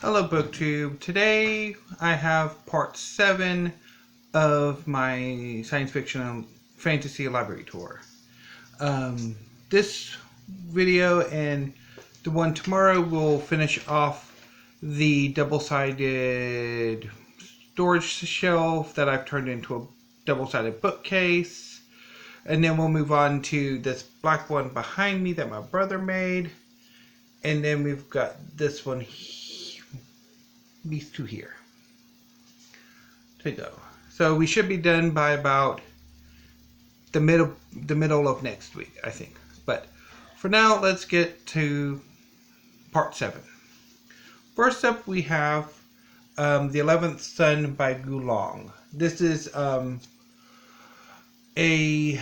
Hello BookTube. Today I have part 7 of my science fiction and fantasy library tour. This video and the one tomorrow will finish off the double-sided storage shelf that I've turned into a double-sided bookcase. And then we'll move on to this black one behind me that my brother made. And then we've got this one here. These two here to go. So we should be done by about the middle of next week, I think. But for now, let's get to part 7. First up, we have The 11th Sun by Gulong. This is a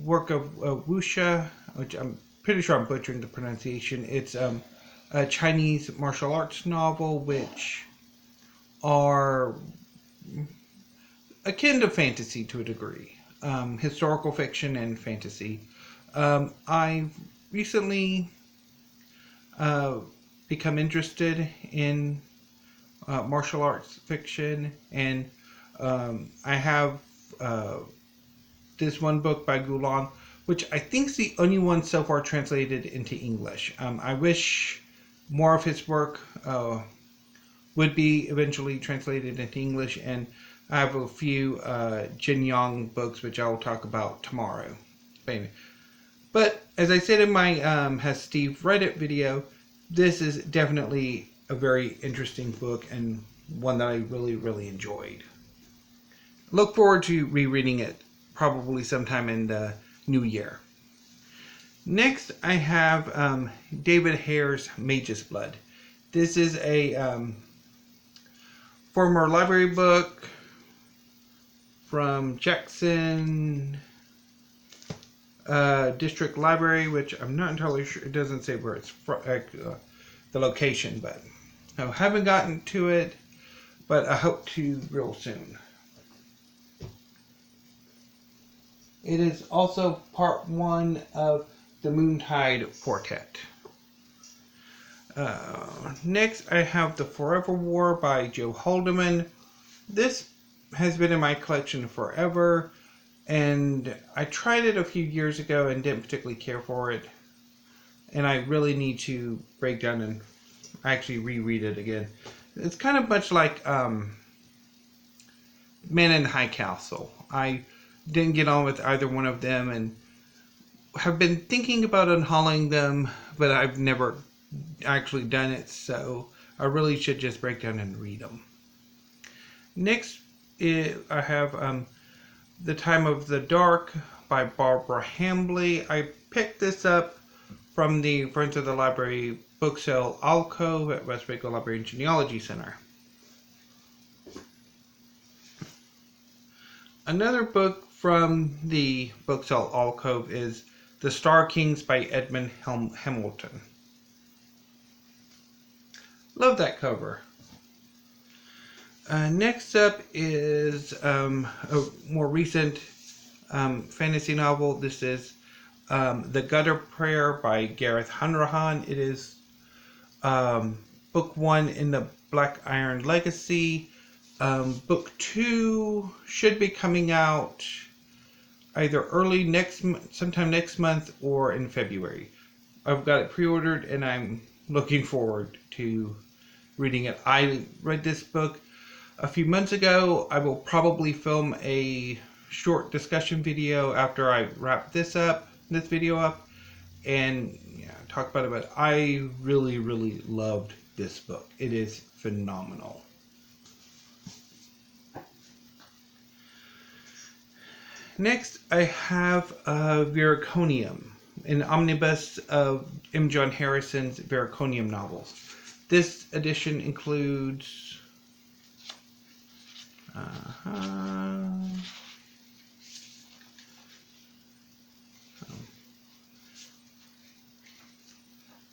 work of wuxia, which I'm pretty sure I'm butchering the pronunciation. It's a Chinese martial arts novel, which are akin to fantasy to a degree. Historical fiction and fantasy. I've recently become interested in martial arts fiction, and I have this one book by Gulong, which I think is the only one so far translated into English. I wish more of his work would be eventually translated into English, and I have a few Jin Yong books which I will talk about tomorrow. But as I said in my Has Steve Read It video, this is definitely a very interesting book and one that I really enjoyed. Look forward to rereading it probably sometime in the new year. Next, I have David Hare's Mage's Blood. This is a former library book from Jackson District Library, which I'm not entirely sure. It doesn't say where it's from, the location, but I haven't gotten to it, but I hope to real soon. It is also part 1 of the Moontide Quartet. Next, I have The Forever War by Joe Haldeman. This has been in my collection forever, and I tried it a few years ago and didn't particularly care for it. And I really need to break down and actually reread it again. It's kind of much like Man in the High Castle. I didn't get on with either one of them and have been thinking about unhauling them, but I've never actually done it, so I really should just break down and read them. Next, I have The Time of the Dark by Barbara Hambly. I picked this up from the Friends of the Library book sale alcove at West Waco Library and Genealogy Center. Another book from the book sale alcove is The Star Kings by Edmund Hamilton. Love that cover. Next up is a more recent fantasy novel. This is The Gutter Prayer by Gareth Hanrahan. It is book 1 in the Black Iron Legacy. Book 2 should be coming out either early sometime next month or in February. I've got it pre-ordered and I'm looking forward to reading it. I read this book a few months ago. I will probably film a short discussion video after I wrap this video up, and talk about it. But I really loved this book. It is phenomenal. Next, I have Veraconium, an omnibus of M. John Harrison's Veraconium novels. This edition includes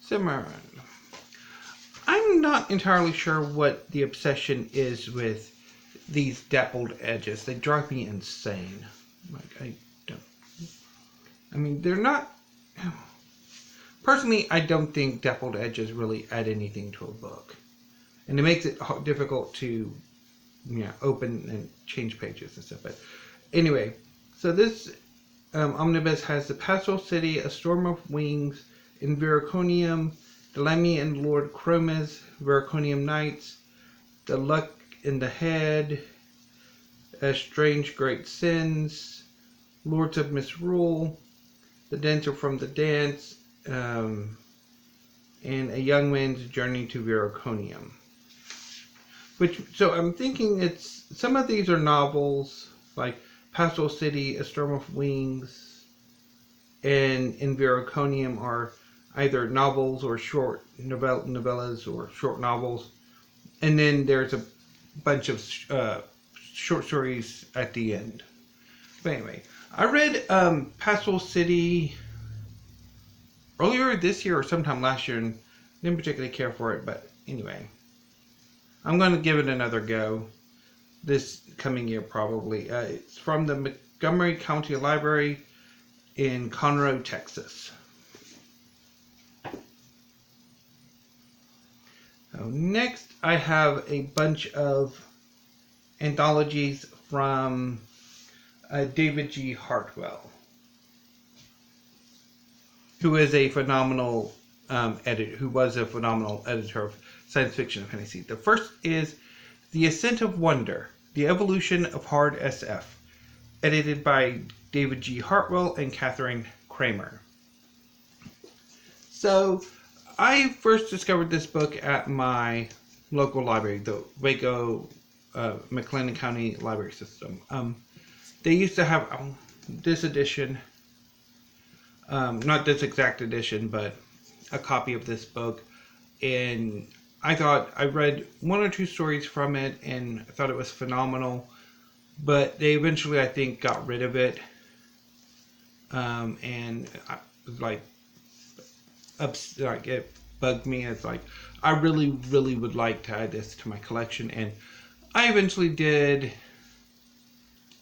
Cimarron. I'm not entirely sure what the obsession is with these dappled edges. They drive me insane. They're not. Personally, I don't think dappled edges really add anything to a book. and it makes it difficult to open and change pages and stuff. But anyway, so this omnibus has the Pastoral City, A Storm of Wings, in Veraconium, the Lemmy and Lord Chromis, Veraconium Knights, The Luck in the Head, Strange Great Sins, Lords of Misrule, The Dancer from the Dance, and A Young Man's Journey to Veraconium. So I'm thinking some of these are novels, like Pastoral City, A Storm of Wings, and in Veraconium are either novels or short novellas or short novels. And then there's a bunch of short stories at the end. But anyway, I read Pastoral City earlier this year or sometime last year and didn't particularly care for it. But anyway, I'm going to give it another go this coming year probably. It's from the Montgomery County Library in Conroe, Texas. So next, I have a bunch of anthologies from David G. Hartwell, who is a phenomenal who was a phenomenal editor of science fiction and fantasy. The first is The Ascent of Wonder, The Evolution of Hard SF, edited by David G. Hartwell and Catherine Kramer. So, I first discovered this book at my local library, the Waco, McLennan County Library System. They used to have this edition, not this exact edition, but a copy of this book, and I read one or two stories from it, and I thought it was phenomenal, but they eventually, I think, got rid of it, and I was like, it bugged me. It's like, I really, really would like to add this to my collection, and I eventually did,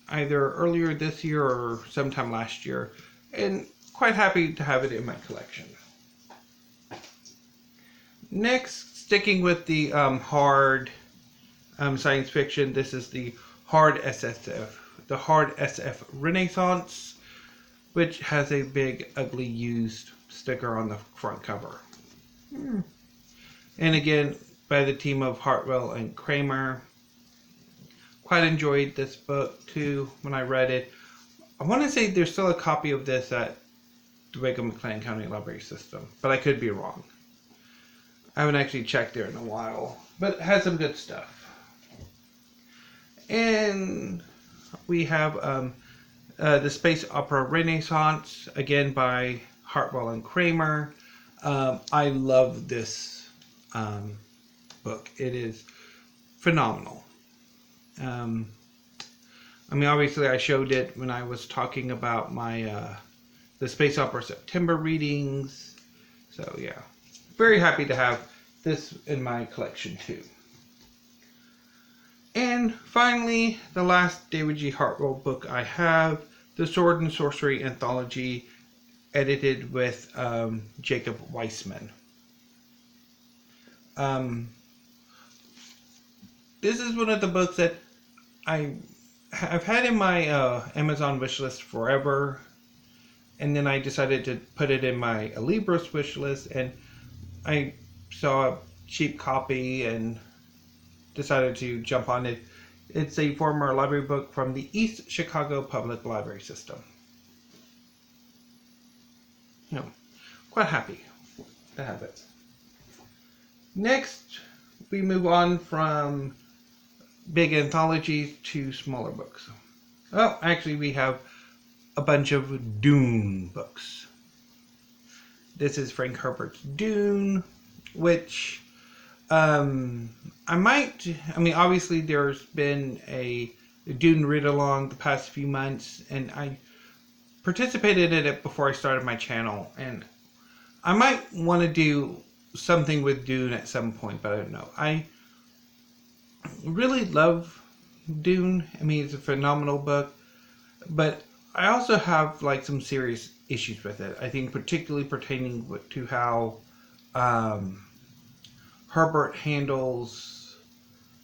either earlier this year or sometime last year, and quite happy to have it in my collection. Next, sticking with the hard science fiction, this is the Hard SF Renaissance, which has a big, ugly, used sticker on the front cover. And again, by the team of Hartwell and Kramer. Quite enjoyed this book too when I read it. I want to say there's still a copy of this at the Waco McLennan County Library System, but I could be wrong. I haven't actually checked there in a while, but it has some good stuff. And we have the Space Opera Renaissance, again by Hartwell and Kramer. I love this book. It is phenomenal. I mean, obviously I showed it when I was talking about my the Space Opera September readings. So yeah, very happy to have this in my collection too. And finally, the last David G. Hartwell book I have, the Sword and Sworcery Anthology, edited with Jacob Weissman. This is one of the books that I've had in my Amazon wishlist forever, and then I decided to put it in my Libris wishlist, and I saw a cheap copy and decided to jump on it. It's a former library book from the East Chicago Public Library System. You know, quite happy to have it. Next, we move on from big anthologies to smaller books. Oh, actually, we have a bunch of Dune books. This is Frank Herbert's Dune, which obviously there's been a Dune read-along the past few months, and I participated in it before I started my channel, and I might want to do something with Dune at some point, but I don't know. I really love Dune. I mean, it's a phenomenal book, but I also have like some serious issues with it. I think particularly pertaining to how Herbert handles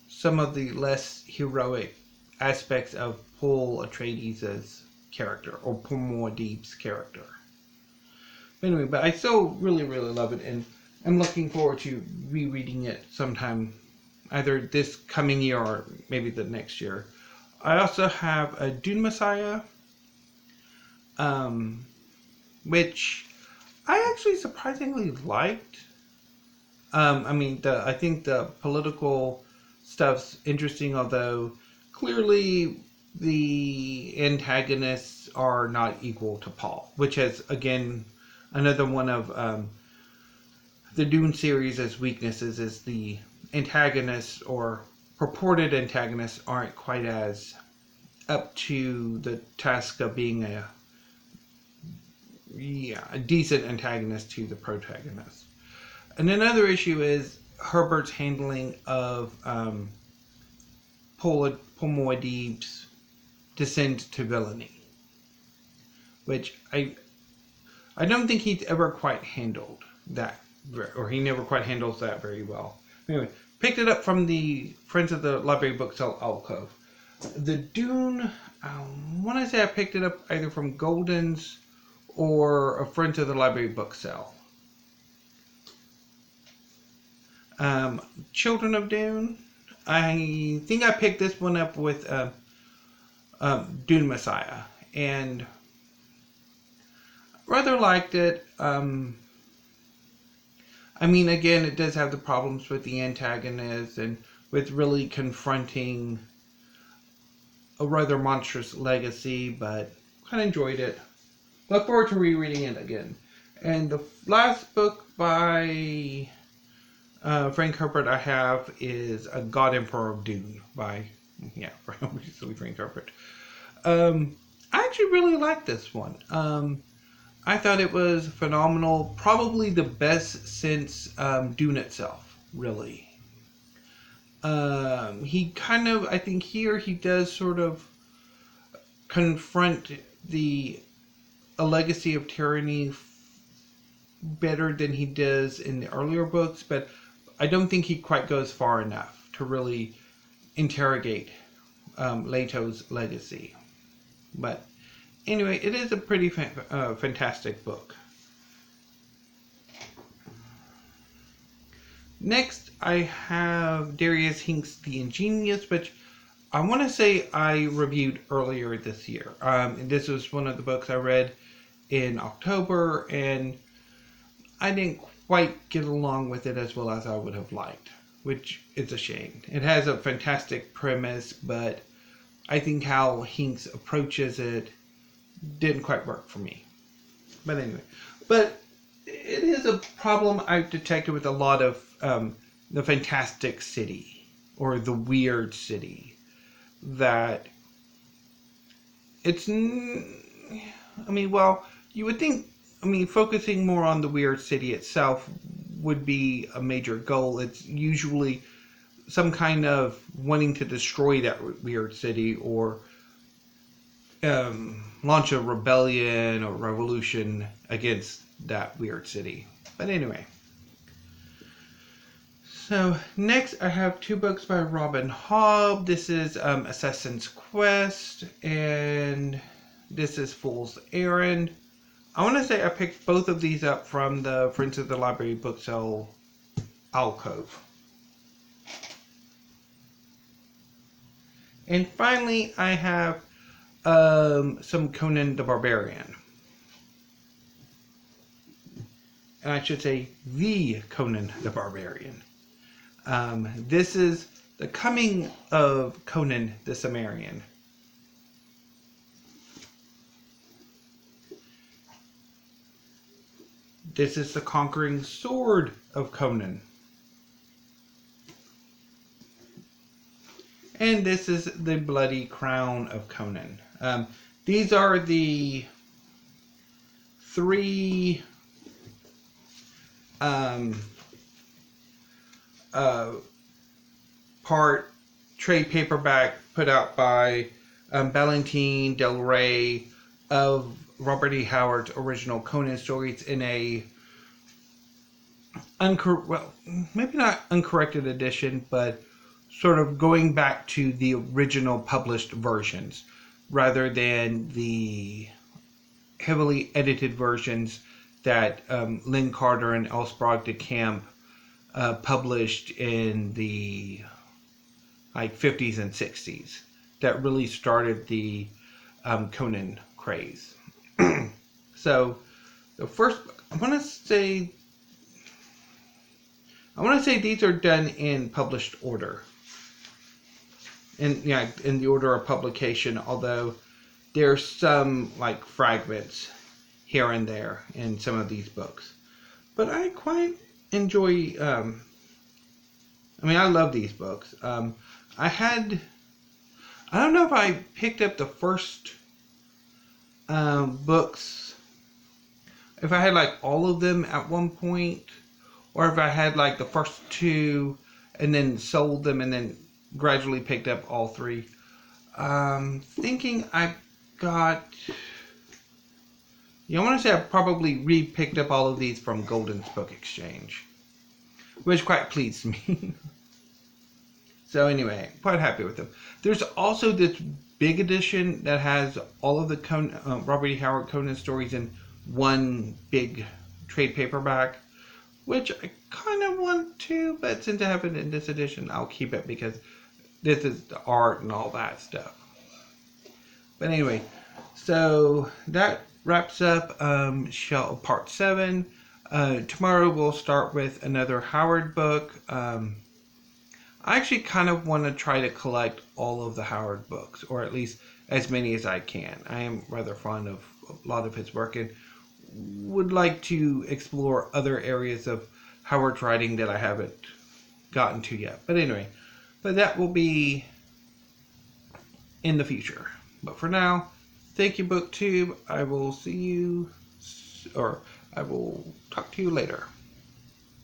some of the less heroic aspects of Paul Atreides' character, or Paul Muad'Dib's character. But anyway, but I still really, really love it, and I'm looking forward to rereading it sometime, either this coming year or maybe the next year. I also have a Dune Messiah, which I actually surprisingly liked. I think the political stuff's interesting, although clearly the antagonists are not equal to Paul, which is, again, another one of the Dune series' weaknesses, is the antagonists or purported antagonists aren't quite as up to the task of being a decent antagonist to the protagonist. And another issue is Herbert's handling of Paul Muad'Dib's descent to villainy, which I don't think he's ever quite handled that, or he never quite handles that very well. Anyway, picked it up from the Friends of the Library Booksell alcove. The Dune, I want to say I picked it up either from Golden's or a Friends of the Library Booksell. Children of Dune, I think I picked this one up with Dune Messiah, and rather liked it. Again, it does have the problems with the antagonist and with really confronting a rather monstrous legacy, but kind of enjoyed it. Look forward to rereading it again. And the last book by Frank Herbert I have is A God Emperor of Dune by, obviously Frank Herbert. I actually really liked this one. I thought it was phenomenal. Probably the best since Dune itself, really. He kind of, I think here he does sort of confront a legacy of tyranny better than he does in the earlier books, but I don't think he quite goes far enough to really interrogate Leto's legacy. But anyway, it is a pretty fantastic book. Next, I have Darius Hinks' The Ingenious, which I want to say I reviewed earlier this year. This was one of the books I read in October, and I didn't quite get along with it as well as I would have liked, which is a shame. It has a fantastic premise, but I think how Hinks approaches it didn't quite work for me. But anyway, it is a problem I've detected with a lot of the fantastic city or the weird city, that it's, you would think, focusing more on the weird city itself would be a major goal. It's usually some kind of wanting to destroy that weird city or launch a rebellion or revolution against that weird city. But anyway. So next I have two books by Robin Hobb. This is Assassin's Quest, and this is Fool's Errand. I want to say I picked both of these up from the Friends of the Library Booksell alcove. And finally, I have some Conan the Barbarian. And I should say the Conan the Barbarian. This is the coming of Conan the Cimmerian. This is the conquering sword of Conan. And this is the bloody crown of Conan. These are the three part trade paperback put out by Ballantine Del Rey of Robert E. Howard's original Conan stories in a well, maybe not uncorrected edition, but sort of going back to the original published versions rather than the heavily edited versions that Lynn Carter and L. Sprague de Camp published in the like 50s and 60s that really started the Conan craze. So the first book, I want to say these are done in published order. In the order of publication, although there's some like fragments here and there in some of these books. But I quite enjoy I love these books. I don't know if I picked up the first books, if I had like all of them at one point, or if I had like the first two and then sold them and then gradually picked up all three. Thinking I got, I want to say I probably re-picked up all of these from Golden's Book Exchange, which quite pleased me. So anyway, quite happy with them. There's also this big edition that has all of the Robert E. Howard Conan stories in one big trade paperback, which I kind of want to, but since I have it in this edition, I'll keep it because this is the art and all that stuff. But anyway, so that wraps up Part 7. Tomorrow we'll start with another Howard book. I actually kind of want to try to collect all of the Howard books, or at least as many as I can. I am rather fond of a lot of his work and would like to explore other areas of Howard's writing that I haven't gotten to yet. But anyway, that will be in the future. But for now, thank you, BookTube. I will see you, or I will talk to you later.